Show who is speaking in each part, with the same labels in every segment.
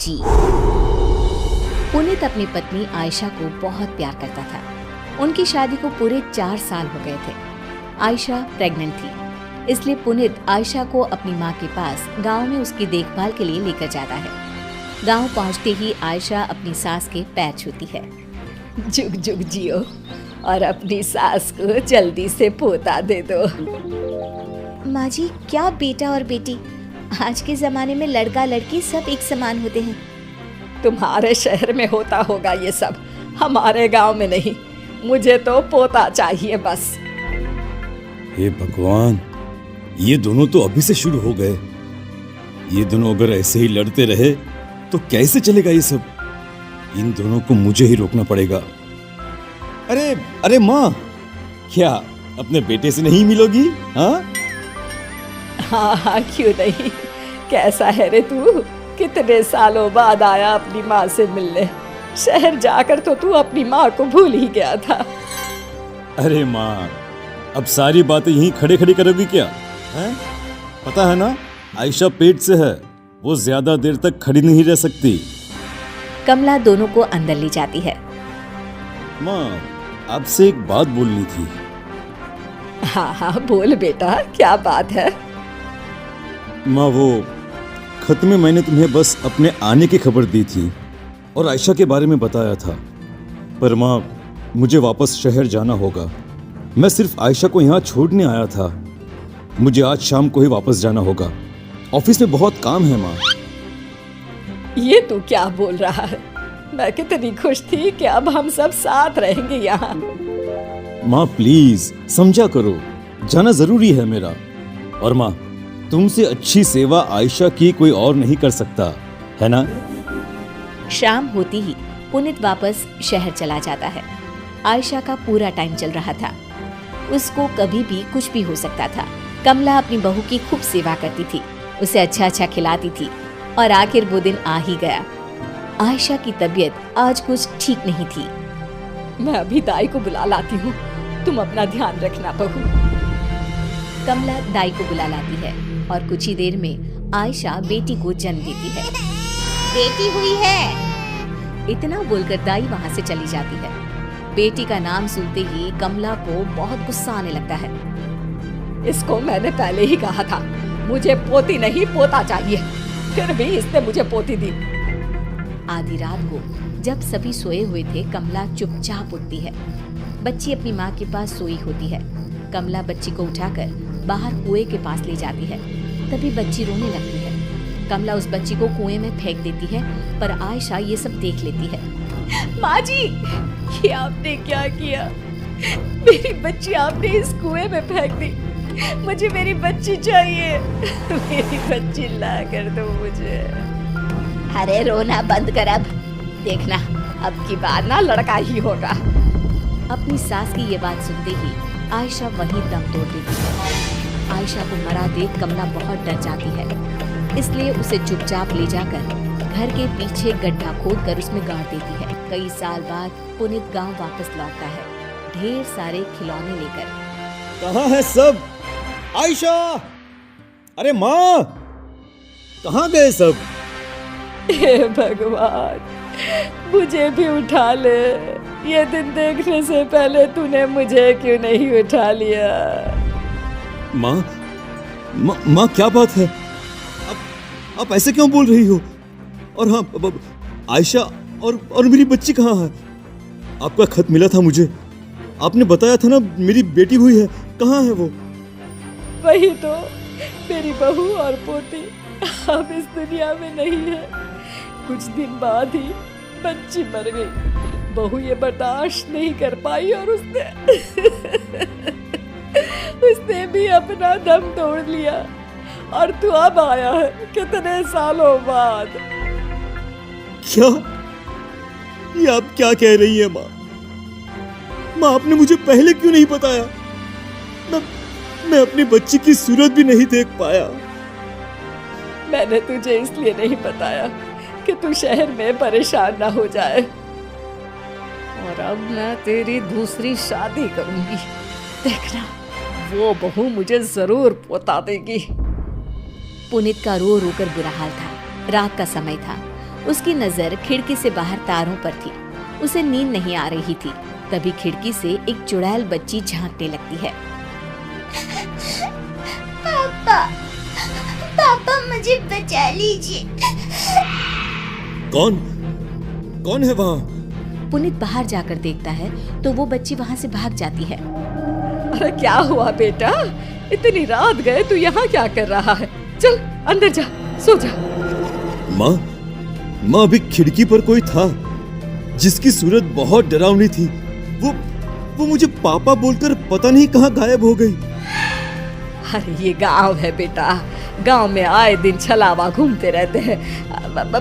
Speaker 1: जी। पुनीत अपनी पत्नी आयशा को बहुत प्यार करता था। उनकी शादी को पूरे 4 साल हो गए थे। आयशा प्रेग्नेंट थी, इसलिए पुनीत आयशा को अपनी माँ के पास गांव में उसकी देखभाल के लिए लेकर जाता है। गांव पहुंचते ही आयशा अपनी सास के पैर छूती है। जुग जुग जियो और अपनी सास को जल्दी से पोता दे दो। माँ जी, क्या बेटा और बेटी, आज के जमाने में लड़का लड़की सब एक समान होते हैं। तुम्हारे शहर में होता होगा ये सब, हमारे गांव में नहीं। मुझे तो पोता चाहिए बस।
Speaker 2: हे भगवान, ये दोनों तो अभी से शुरू हो गए। ये दोनों अगर ऐसे ही लड़ते रहे तो कैसे चलेगा ये सब। इन दोनों को मुझे ही रोकना पड़ेगा। अरे अरे माँ, क्या अपने बेटे से नहीं मिलोगी? हाँ
Speaker 1: हाँ, क्यों नहीं। कैसा है रे तू? कितने सालों बाद आया अपनी माँ से मिलने। शहर जाकर तो तू अपनी माँ को भूल ही गया था।
Speaker 2: अरे माँ, अब सारी बातें यहीं खड़े खड़े करोगी क्या? हैं? पता है ना, आयशा पेट से है, वो ज्यादा देर तक खड़ी नहीं रह सकती।
Speaker 1: कमला दोनों को अंदर ले जाती है।
Speaker 2: माँ, आपसे एक बात बोलनी थी।
Speaker 1: हाँ हाँ, बोल बेटा, क्या बात है?
Speaker 2: माँ, वो खत में मैंने तुम्हें बस अपने आने की खबर दी थी और आयशा के बारे में बताया था। पर माँ, मुझे वापस शहर जाना होगा। मैं सिर्फ आयशा को यहाँ छोड़ने आया था। मुझे आज शाम को ही वापस जाना होगा। ऑफिस में बहुत काम है माँ।
Speaker 1: ये तू क्या बोल रहा है? मैं कितनी खुश थी कि अब हम सब साथ रहेंगे यहाँ।
Speaker 2: माँ प्लीज समझा करो, जाना जरूरी है मेरा। और माँ, तुमसे अच्छी सेवा आयशा की कोई और नहीं कर सकता, है ना? शाम होती ही पुनीत वापस शहर चला जाता है। आयशा का पूरा टाइम चल रहा था। उसको कभी भी कुछ भी हो सकता था। कमला अपनी बहू की खूब सेवा करती थी, उसे अच्छा अच्छा खिलाती थी और आखिर वो दिन आ ही गया। आयशा की तबीयत आज कुछ ठीक नहीं थी। मैं अभी दाई को बुला लाती हूँ, तुम अपना ध्यान रखना बहू। कमला दाई को बुला लाती है और कुछ ही देर में आयशा बेटी को जन्म देती है। बेटी हुई है, इतना बोलकर दाई वहाँ से चली जाती है। बेटी का नाम सुनते ही कमला को बहुत गुस्सा आने लगता है। इसको मैंने पहले ही कहा था, मुझे पोती नहीं पोता चाहिए, फिर भी इसने मुझे पोती दी। आधी रात को जब सभी सोए हुए थे, कमला चुपचाप उठती है। बच्ची अपनी माँ के पास सोई होती है। कमला बच्ची को उठाकर बाहर कुएं के पास ले जाती है। तभी बच्ची रोने लगती है। कमला उस बच्ची को कुएं में फेंक देती है, पर आयशा ये सब देख लेती है। माँ जी, ये आपने क्या किया? मेरी बच्ची आपने इस कुएं में फेंक दी। मुझे मेरी बच्ची चाहिए। मेरी बच्ची ला कर दो मुझे। अरे रोना बंद कर, अब देखना, अब की बार ना लड़का ही होगा। अपनी सास की ये बात सुनते ही आयशा वहीं दम तोड़ देती है। आयशा को मरा देख कमला बहुत डर जाती है, इसलिए उसे चुपचाप ले जाकर घर के पीछे गड्ढा खोदकर उसमें गाड़ देती है। कई साल बाद पुनीत गांव वापस लौटता है, ढेर सारे खिलौने लेकर। कहाँ है सब? आयशा! अरे माँ, कहाँ गए सब?
Speaker 1: हे भगवान, मुझे भी उठा ले। ये दिन देखने से पहले तूने मुझे क्यों नहीं उठा लिया?
Speaker 2: माँ, क्या बात है? आप ऐसे क्यों बोल रही हो? और हाँ, आयशा और मेरी बच्ची कहाँ है? आपका खत मिला था मुझे, आपने बताया था ना मेरी बेटी हुई है, कहाँ है वो?
Speaker 1: वही तो, मेरी बहू और पोती अब इस दुनिया में नहीं है। कुछ दिन बाद ही बच्ची मर गई। बहू ये बर्दाश्त नहीं कर पाई और उसने भी अपना दम तोड़ लिया। और तू अब आया है कितने सालों बाद।
Speaker 2: क्या? ये आप क्या कह रही है माँ? माँ, आपने मुझे पहले क्यों नहीं बताया? मैं अपनी बच्ची की सूरत भी नहीं देख पाया।
Speaker 1: मैंने तुझे इसलिए नहीं बताया कि तू शहर में परेशान ना हो जाए। और अब मैं तेरी दूसरी शादी करूंगी, देखना, वो बहू मुझे जरूर पोता देगी। पुनीत का रो रो कर बुरा हाल था। रात का समय था उसकी नजर खिड़की से बाहर तारों पर थी। उसे नींद नहीं आ रही थी। तभी खिड़की से एक चुड़ैल बच्ची झांकने लगती है।
Speaker 3: पापा, पापा मुझे बचा लीजिए।
Speaker 2: कौन है वहाँ?
Speaker 1: पुनीत बाहर जाकर देखता है तो वो बच्ची वहाँ से भाग जाती है।
Speaker 4: अरे क्या हुआ बेटा, इतनी रात गए तू यहाँ क्या कर रहा है? चल अंदर जा, सो जा।
Speaker 2: माँ अभी खिड़की पर कोई था जिसकी सूरत बहुत डरावनी थी। वो मुझे पापा बोलकर पता नहीं कहाँ गायब हो गई।
Speaker 4: अरे ये गांव है बेटा, गांव में आए दिन छलावा घूमते रहते हैं,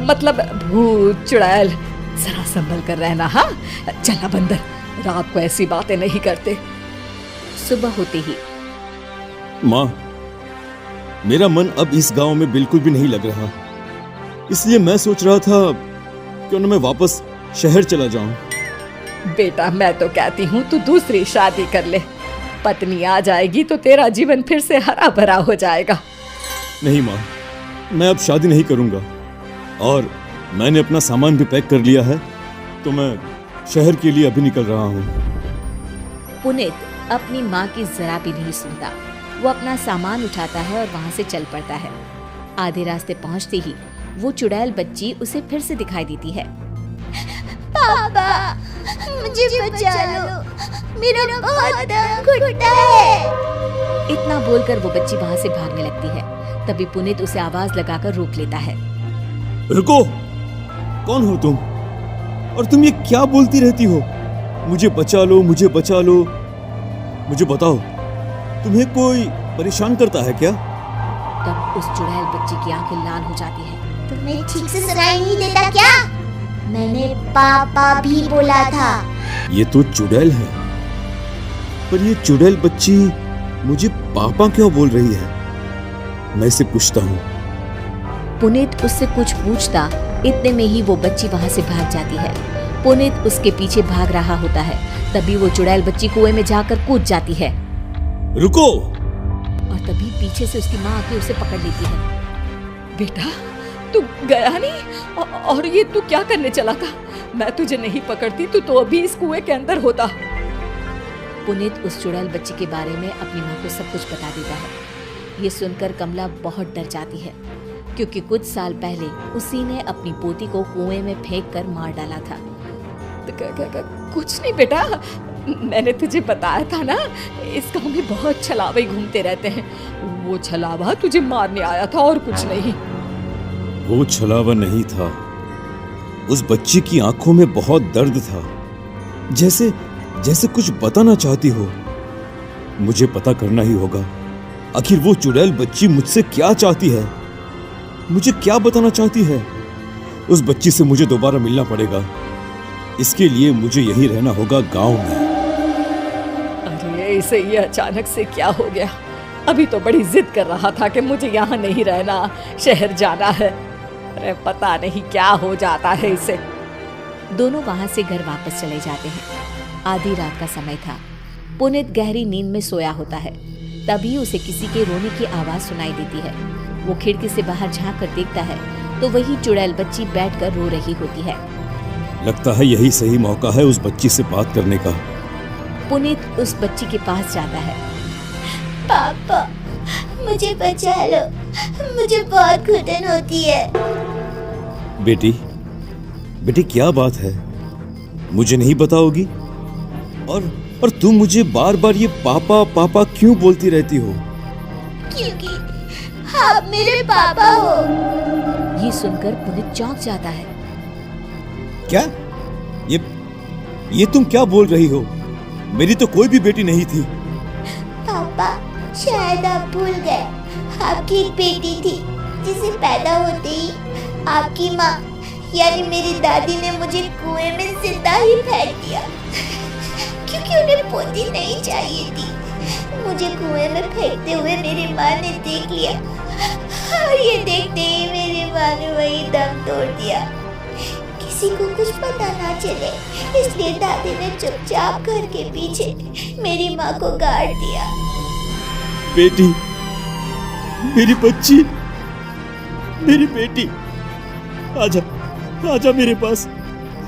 Speaker 4: मतलब भूत चुड़ैल। जरा संभल कर रहना। हाँ चला बंदर, रात को ऐसी बातें नहीं करते।
Speaker 1: सुबह होते ही
Speaker 2: माँ, मेरा मन अब इस गांव में बिल्कुल भी नहीं लग रहा, इसलिए मैं सोच रहा था क्यों न मैं वापस शहर चला जाऊं।
Speaker 4: बेटा मैं तो कहती हूँ तू दूसरी शादी कर ले, पत्नी आ जाएगी तो तेरा जीवन फिर से हरा भरा हो जाएगा।
Speaker 2: नहीं माँ, मैं अब शादी नहीं करूंगा और मैंने अपना सामान भी पैक कर लिया है, तो मैं शहर के लिए अभी निकल रहा हूँ।
Speaker 1: पुनीत अपनी माँ की जरा भी नहीं सुनता। वो अपना सामान उठाता है और वहाँ से चल पड़ता है। आधे रास्ते पहुँचते ही वो चुड़ैल बच्ची उसे फिर से दिखाई देती है।
Speaker 3: पापा मुझे बचा लो, मेरा बहुत दम घुटता है।
Speaker 1: इतना बोलकर वो बच्ची वहाँ से भागने लगती है। तभी पुनीत उसे आवाज लगाकर रोक लेता है।
Speaker 2: रुको, कौन हो तुम? और तुम ये क्या बोलती रहती हो? मुझे बचा लो, मुझे बचा लो। मुझे बताओ, तुम्हें कोई परेशान करता है क्या?
Speaker 1: तब उस चुड़ैल बच्ची की आंखें लाल हो जाती है।
Speaker 3: तुम्हें ठीक से सुनाई नहीं देता क्या? मैंने पापा भी बोला था।
Speaker 2: ये तो चुड़ैल है, पर ये चुड़ैल बच्ची मुझे पापा क्यों बोल रही है? मैं इसे पूछता हूँ।
Speaker 1: पुनीत उससे कुछ पूछता, इतने में ही वो बच्ची वहाँ से भाग जाती है। पुनीत उसके पीछे भाग रहा होता है। तभी वो चुड़ैल बच्ची कुएं में जाकर कूद जाती है।
Speaker 2: रुको!
Speaker 1: और तभी पीछे से उसकी माँ आके उसे पकड़ लेती है।
Speaker 4: बेटा तू गया नहीं, और ये तू क्या करने चला था? मैं तुझे नहीं पकड़ती तो अभी इस कुएं के अंदर होता।
Speaker 1: पुनीत उस चुड़ैल बच्ची के बारे में अपनी माँ को सब कुछ बता देता है। ये सुनकर कमला बहुत डर जाती है, क्योंकि कुछ साल पहले उसी ने अपनी पोती को कुएं में फेंक कर मार डाला था।
Speaker 4: कुछ नहीं बेटा, मैंने तुझे बताया था ना, इस गांव में बहुत छलावे घूमते रहते हैं। वो छलावा तुझे मारने आया था और कुछ नहीं।
Speaker 2: वो छलावा नहीं था, उस बच्ची की आंखों में बहुत दर्द था, जैसे कुछ बताना चाहती हो। मुझे पता करना ही होगा, आखिर वो चुड़ैल बच्ची मुझसे क्या चाहती है, मुझे क्या बताना चाहती है। उस बच्ची से मुझे दोबारा मिलना पड़ेगा। इसके लिए मुझे यहीं रहना होगा, गांव में।
Speaker 4: अरे इसे ये अचानक से क्या हो गया? अभी तो बड़ी जिद कर रहा था कि मुझे यहाँ नहीं रहना, शहर जाना है। अरे पता नहीं क्या हो जाता है इसे।
Speaker 1: दोनों वहां से घर वापस चले जाते हैं। आधी रात का समय था। पुनीत गहरी नींद में सोया होता है। तभी उसे किसी के रोने की आवाज सुनाई देती है। वो खिड़की से बाहर झांक कर देखता है तो वही चुड़ैल बच्ची बैठकर रो रही होती है।
Speaker 2: लगता है यही सही मौका है उस बच्ची से बात करने का।
Speaker 1: पुनीत उस बच्ची के पास जाता है।
Speaker 3: पापा मुझे बचा लो, मुझे बहुत घुटन होती है।
Speaker 2: बेटी क्या बात है, मुझे नहीं बताओगी? और तुम मुझे बार बार ये पापा पापा क्यों बोलती रहती हो?
Speaker 3: क्योंकि आप मेरे पापा हो।
Speaker 1: ये सुनकर पुनीत चौंक जाता है।
Speaker 2: क्या? ये तुम क्या बोल रही हो? मेरी तो कोई भी बेटी नहीं थी।
Speaker 3: पापा शायद आप भूल गए, आपकी एक बेटी थी जिसे पैदा होते ही आपकी माँ यानी मेरी दादी ने मुझे कुएं में जिंदा ही फेंक दिया, क्योंकि उन्हें पोती नहीं चाहिए थी। मुझे कुएं में फेंकते हुए मेरी माँ ने देख लिया और ये देखते ही मेरी माँ ने वही दम तोड़ दिया। किसी को कुछ पता ना चले इसलिए दादी ने चुपचाप घर के पीछे मेरी माँ को गाड़ दिया।
Speaker 2: बेटी, मेरी बच्ची, मेरी बेटी, आजा मेरे पास,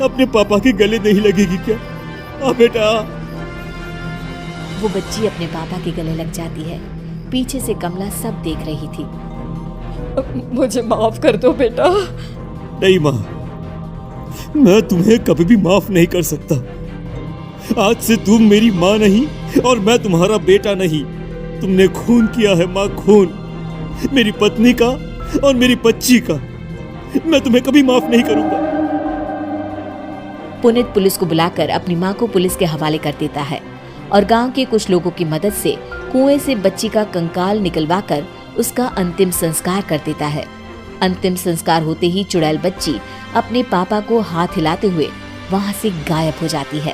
Speaker 2: अपने पापा के गले नहीं लगेगी क्या? आ बेटा।
Speaker 1: वो बच्ची अपने पापा के गले लग जाती है। पीछे से कमला सब देख रही थी।
Speaker 4: मुझे माफ कर दो बेटा।
Speaker 2: नहीं माँ, मैं तुम्हें कभी भी माफ नहीं कर सकता। आज से तुम मेरी माँ नहीं और मैं तुम्हारा बेटा नहीं। तुमने खून किया है माँ, खून, मेरी पत्नी का और मेरी बच्ची का। मैं तुम्हें कभी माफ नहीं करूंगा।
Speaker 1: पुनीत पुलिस को बुलाकर अपनी मां को पुलिस के हवाले कर देता है और गांव के कुछ लोगों की मदद से कुएं से बच्ची का कंकाल निकलवाकर उसका अंतिम संस्कार कर देता है। अंतिम संस्कार होते ही चुड़ैल बच्ची अपने पापा को हाथ हिलाते हुए वहां से गायब हो जाती है।